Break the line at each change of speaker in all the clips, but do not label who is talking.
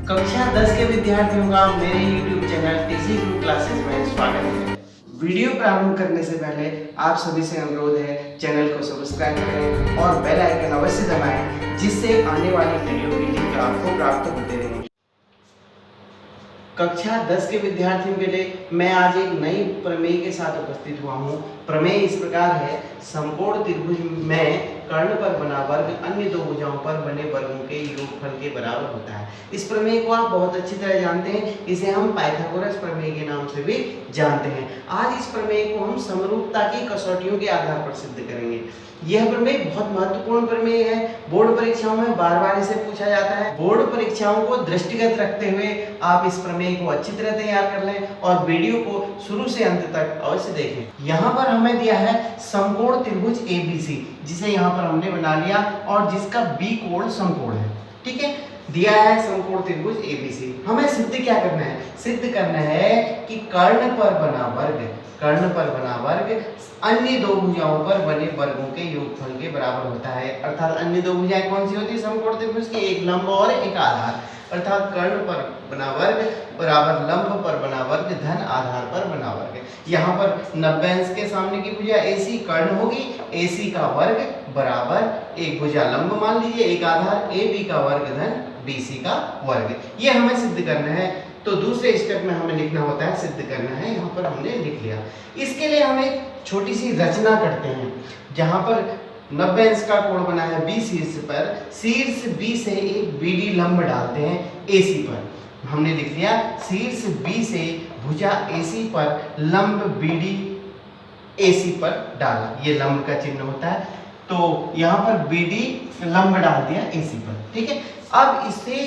कक्षा 10 के विद्यार्थियों का मेरे YouTube channel TC group classes में स्वागत है। वीडियो प्रारंभ करने से पहले आप सभी से अनुरोध है चैनल को सब्सक्राइब करें और बेल आइकन अवश्य दबाएं, जिससे आने वाली वीडियो की लिंक आपको प्राप्त होते रहे। कक्षा 10 के विद्यार्थियों के लिए मैं आज एक नई प्रमेय के साथ उपस्थित हुआ हूँ। प्रमेय इस प्रकार है, समकोण त्रिभुज में कर्ण पर बना वर्ग अन्य दो भुजाओं पर बने वर्गों के योगफल के बराबर होता है। इस प्रमेय को आप बहुत अच्छी तरह जानते हैं, इसे हम पाइथागोरस प्रमेय के नाम से भी जानते हैं। आज इस प्रमेय को हम समरूपता की कसौटियों के आधार पर सिद्ध करेंगे। यह प्रमेय बहुत महत्वपूर्ण प्रमेय है। बोर्ड परीक्षाओं में बार बार इसे पूछा जाता है। बोर्ड परीक्षाओं को दृष्टिगत रखते हुए आप इस प्रमेय को अच्छी तरह तैयार कर लें और वीडियो को शुरू से अंत तक अवश्य देखें। यहाँ पर हमें दिया है समकोण त्रिभुज ABC, जिसे यहाँ पर हमने बना लिया और जिसका B कोण समकोण है। ठीक है, दिया है समकोण त्रिभुज ABC। हमें सिद्ध क्या करना है? सिद्ध करना है कि कर्ण पर बना वर्ग अन्य दो भुजाओं पर बने वर्गों के योगफल के बराबर होता है। अर्थात अन्य दो भुजाएं कौन सी होती है समकोण त्रिभुज की? एक लंब और एक आधार। अर्थात कर्ण पर बना वर्ग बराबर लंब पर बना वर्ग धन आधार पर बना वर्ग। यहाँ पर 90 अंश के सामने की भुजा AC कर्ण होगी। AC का वर्ग बराबर एक भुजा लंब मान लीजिए, एक आधार AB का वर्ग धन BC का वर्ग। ये हमें सिद्ध करना है। तो दूसरे स्टेप में हमें लिखना होता है, सिद्ध करना है। यहाँ पर हमने लिख लिया। इसके लिए हम एक छोटी सी रचना करते हैं, जहाँ पर 90 अंश का कोण बना है B शीर्ष पर, शीर्ष B से एक BD लंब डालते हैं AC पर। हमने लिख लिया शीर्ष B से भुजा AC पर लंब BD AC पर डाला। ये लंब का चिन्ह होता है। तो यहाँ पर BD लंब डाल दिया AC पर। ठीक है, अब इसे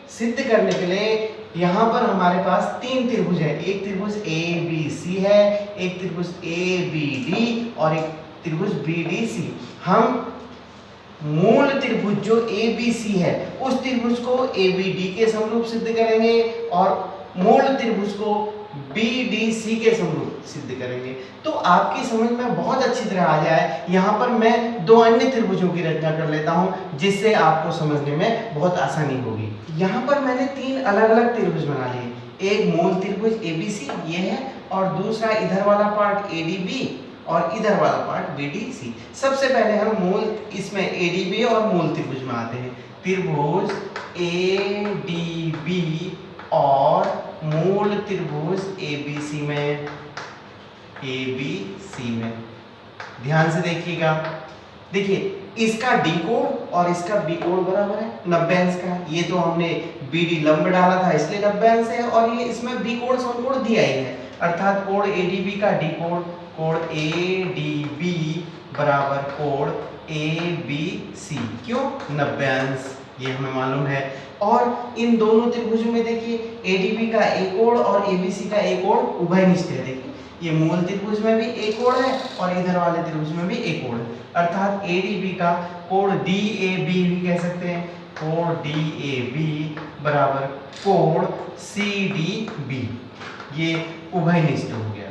सिद्ध करने के लिए यहाँ पर हमारे पास तीन त्रिभुज है। एक त्रिभुज ABC है, एक त्रिभुज ABD और एक त्रिभुज BDC। हम मूल त्रिभुज जो ABC है उस त्रिभुज को ABD के समरूप सिद्ध करेंगे और मूल त्रिभुज को BDC के समरूप सिद्ध करेंगे। तो आपकी समझ में बहुत अच्छी तरह आ जाए, यहाँ पर मैं दो अन्य त्रिभुजों की रचना कर लेता हूँ, जिससे आपको समझने में बहुत आसानी होगी। यहाँ पर मैंने तीन अलग अलग त्रिभुज बना लिए। एक मूल त्रिभुज ABC ये है और दूसरा इधर वाला पार्ट ADB और इधर वाला पार्ट BDC। सबसे पहले हम मूल इसमें ADB और मूल त्रिभुज में आते हैं। त्रिभुज ADB और मूल त्रिभुज ABC में ध्यान से देखिएगा। देखिए इसका D कोण और इसका B कोण बराबर है 90 अंश का। ये तो हमने BD लंब डाला था इसलिए 90 अंश है और ये इसमें B कोण समकोण दिया ही है। अर्थात कोण ADB का D कोण ADB बराबर कोण ABC। क्यों? 90 अंश, ये हमें मालूम है। और इन दोनों त्रिभुजों में देखिए ADB का एक कोण और ABC का एक कोण उभयनिष्ठ है। देखिए ये मूल त्रिभुज में भी एक कोण है और इधर वाले त्रिभुज में भी एक कोण है। अर्थात ADB का कोण DAB भी कह सकते हैं। कोण DAB बराबर कोण CDB, ये उभयनिष्ठ हो गया।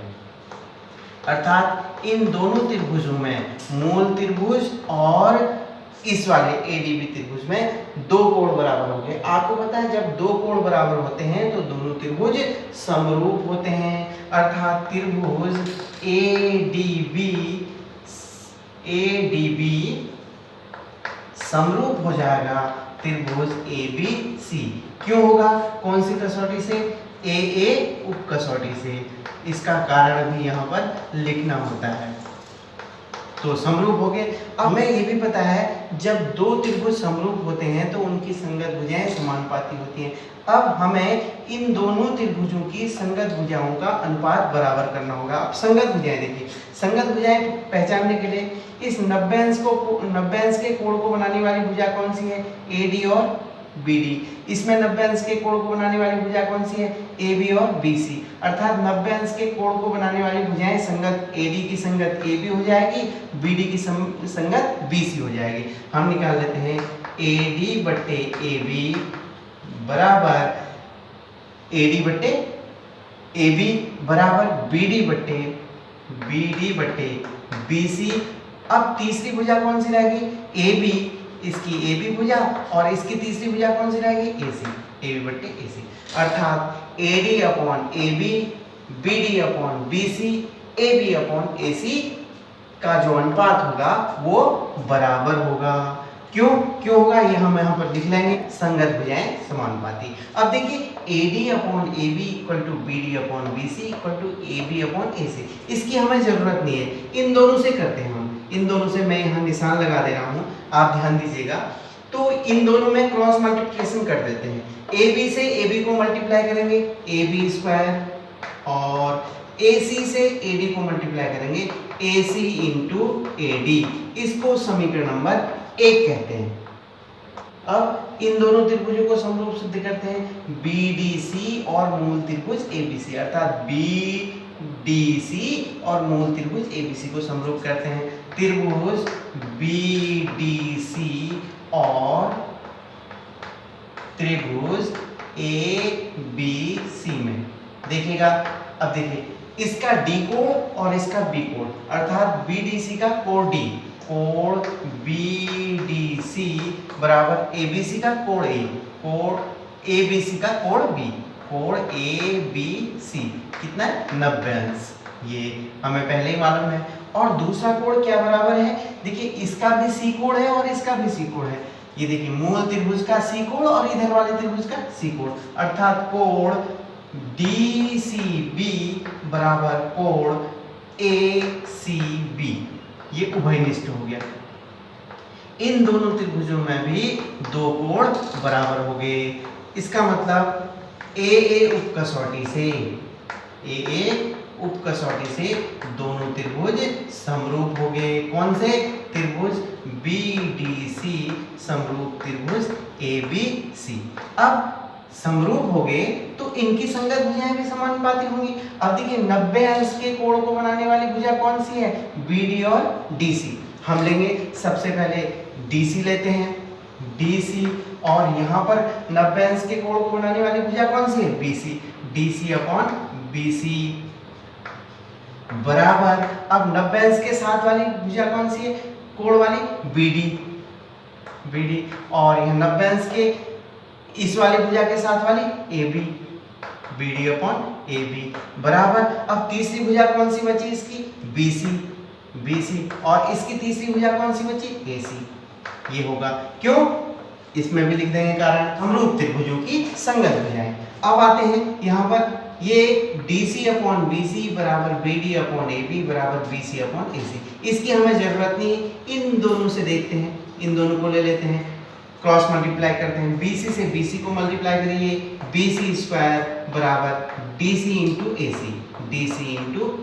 अर्थात इन दोनों त्रिभुजों में मूल त्रिभुज और इस वाले ADB त्रिभुज में दो कोण बराबर होंगे। आपको पता है जब दो कोण बराबर होते हैं तो दोनों त्रिभुज समरूप होते हैं। अर्थात त्रिभुज ADB समरूप हो जाएगा त्रिभुज ABC। क्यों होगा? कौन सी कसौटी से? AA उप कसौटी से। इसका कारण भी यहाँ पर लिखना होता है। तो समरूप हो गए। अब हमें ये भी पता है जब दो त्रिभुज समरूप होते हैं तो उनकी संगत भुजाएं समानुपाती होती हैं। अब हमें इन दोनों त्रिभुजों की संगत भुजाओं का अनुपात बराबर करना होगा। अब संगत भुजाएं देखिए, संगत भुजाएं पहचानने के लिए इस 90 अंश के कोण को बनाने वाली भुजा कौन सी है? AD और BD। इसमें 90 अंश के कोण को बनाने वाली भुजा कौन सी है? AB और BC। अर्थात 90 अंश के कोण को बनाने वाली भुजाएं संगत AD की संगत AB हो जाएगी, BD की संगत BC हो जाएगी। हम निकाल लेते हैं AD बट्टे AB बराबर AD बट्टे AB बराबर BD बट्टे BC। अब तीसरी भुजा कौन सी रहेगी? AB, इसकी AB भुजा और इसकी तीसरी भुजा कौन सी रहेगी? AC। ए बी बट्टे ए सी, अर्थात A D upon A B, B D upon B C, A B upon A C का जो अनुपात होगा वो बराबर होगा। क्यों होगा ये हम यहाँ पर लिख लेंगे, संगत भुजाएं समानुपाती। अब देखिए A D upon A B equal to B D upon B C equal to A B upon A C, इसकी हमें जरूरत नहीं है, इन दोनों से करते हैं हम। इन दोनों से मैं यहाँ निशान लगा दे रहा हूँ, आप ध्यान दीजिएगा। तो इन दोनों में क्रॉस मल्टीप्लिकेशन कर देते हैं। ए बी से ए बी को मल्टीप्लाई करेंगे ए बी स्क्वायर, और ए सी से ए डी को मल्टीप्लाई करेंगे ए सी इंटू ए डी, इसको समीकरण नंबर 1 कहते हैं। अब इन दोनों त्रिभुजों को समरूप सिद्ध करते हैं, BDC और मूल त्रिभुज ABC, अर्थात BDC और मूल त्रिभुज ABC को समरूप करते हैं। त्रिभुज BDC और त्रिभुज ABC में देखिएगा, अब देखिए इसका D कोण और इसका B कोण, अर्थात BDC का कोण D, कोण BDC बराबर ABC का कोण A, कोण ABC का कोण B, कोण ABC कितना है 90 अंश, ये हमें पहले ही मालूम है। और दूसरा कोण क्या बराबर है, देखिए इसका भी C कोण है और इसका भी C कोण है, ये देखिए मूल त्रिभुज का C कोण और इधर वाले त्रिभुज का C कोण, अर्थात कोण DCB बराबर कोण ACB, ये उभयनिष्ठ हो गया। इन दोनों त्रिभुजों में भी दो कोण बराबर हो गए। इसका मतलब AA उपकसौटी से दोनों त्रिभुज समरूप हो गए। कौन से त्रिभुज? BDC समरूप त्रिभुज ABC। अब समरूप हो गए तो इनकी संगत भुजाएं भी समानुपाती होंगी। अब देखिए 90 अंश के कोण को बनाने वाली भुजा कौन सी है? BD और DC। हम लेंगे सबसे पहले DC लेते हैं, DC, और यहाँ पर 90 अंश के कोण को बनाने वाली भुजा कौन सी है? BC। DC अपॉन BC बराबर, अब 90 अंश के साथ वाली भुजा कौन सी है कोण वाली? BD, और यह 90 अंश के इस वाली भुजा के साथ वाली AB, BD अपॉन AB बराबर, अब तीसरी भुजा कौन सी बची इसकी? BC, और इसकी तीसरी भुजा कौन सी बची? AC। ये होगा, क्यों? इसमें भी लिख देंगे कारण, समरूप त्रिभुजों की संगत भुजाएं। अब आते हैं यहाँ पर, ये DC अपॉन BC बराबर BD अपॉन AB बराबर BC अपॉन AC, इसकी हमें जरूरत नहीं है। इन दोनों से देखते हैं, इन दोनों को ले लेते हैं, क्रॉस मल्टीप्लाई करते हैं। BC से BC को मल्टीप्लाई करिए, BC स्क्वायर बराबर DC इंटू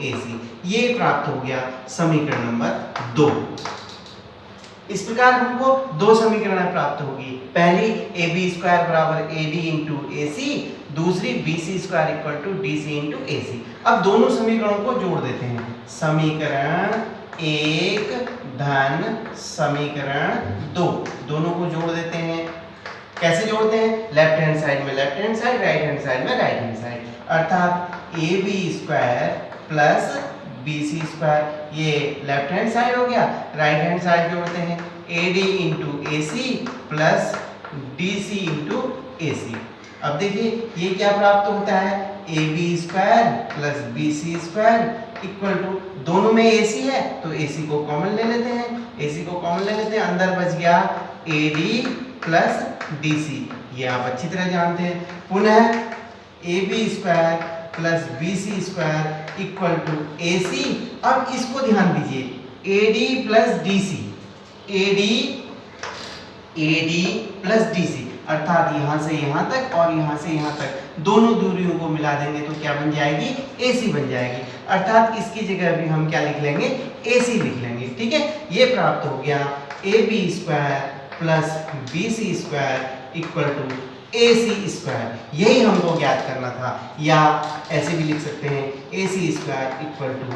AC, ये प्राप्त हो गया समीकरण नंबर 2। इस प्रकार हमको दो समीकरण प्राप्त होगी। पहली AB स्क्वायर बराबर AD इंटू AC, दूसरी BC square equal to DC into AC। अब दोनों समीकरणों को जोड़ देते हैं, समीकरण 1 धन समीकरण 2, दोनों को जोड़ देते हैं। कैसे जोड़ते हैं? लेफ्ट हैंड साइड में left hand side, right hand side में राइट हैंड साइड, अर्थात AB square plus BC square, ये लेफ्ट हैंड साइड हो गया। राइट हैंड साइड जोड़ते हैं, AD into AC plus DC into AC। अब देखिए ये क्या प्राप्त होता है? AB square plus BC square equal to, दोनों में AC है तो AC को कॉमन ले लेते हैं, अंदर बच गया AD प्लस DC, ये आप अच्छी तरह जानते हैं। पुनः AB square plus BC square equal to AC। अब इसको ध्यान दीजिए, AD plus DC, AD plus DC, अर्थात यहाँ से यहाँ तक और यहाँ से यहाँ तक दोनों दूरियों को मिला देंगे तो क्या बन जाएगी? AC बन जाएगी, अर्थात इसकी जगह भी हम क्या लिख लेंगे? AC लिख लेंगे। ठीक है, ये प्राप्त हो गया AB square plus BC square equal to AC square. यही हमको ज्ञात करना था, या ऐसे भी लिख सकते हैं AC square equal to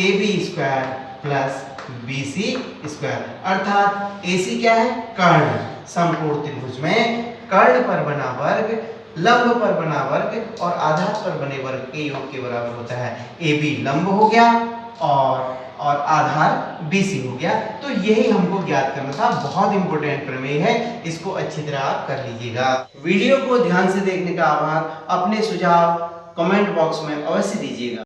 AB square plus BC square, अर्थात AC क्या है? कर्ण। समकोण त्रिभुज में कर्ण पर बना वर्ग, लंब पर बना वर्ग और आधार पर बने वर्ग के योग के बराबर होता है। AB लंब हो गया और और आधार BC हो गया। तो यही हमको ज्ञात करना था, बहुत इंपॉर्टेंट प्रमेय है, इसको अच्छी तरह आप कर लीजिएगा। वीडियो को ध्यान से देखने का आभार। अपने सुझाव कमेंट बॉक्स में अवश्य दीजिएगा।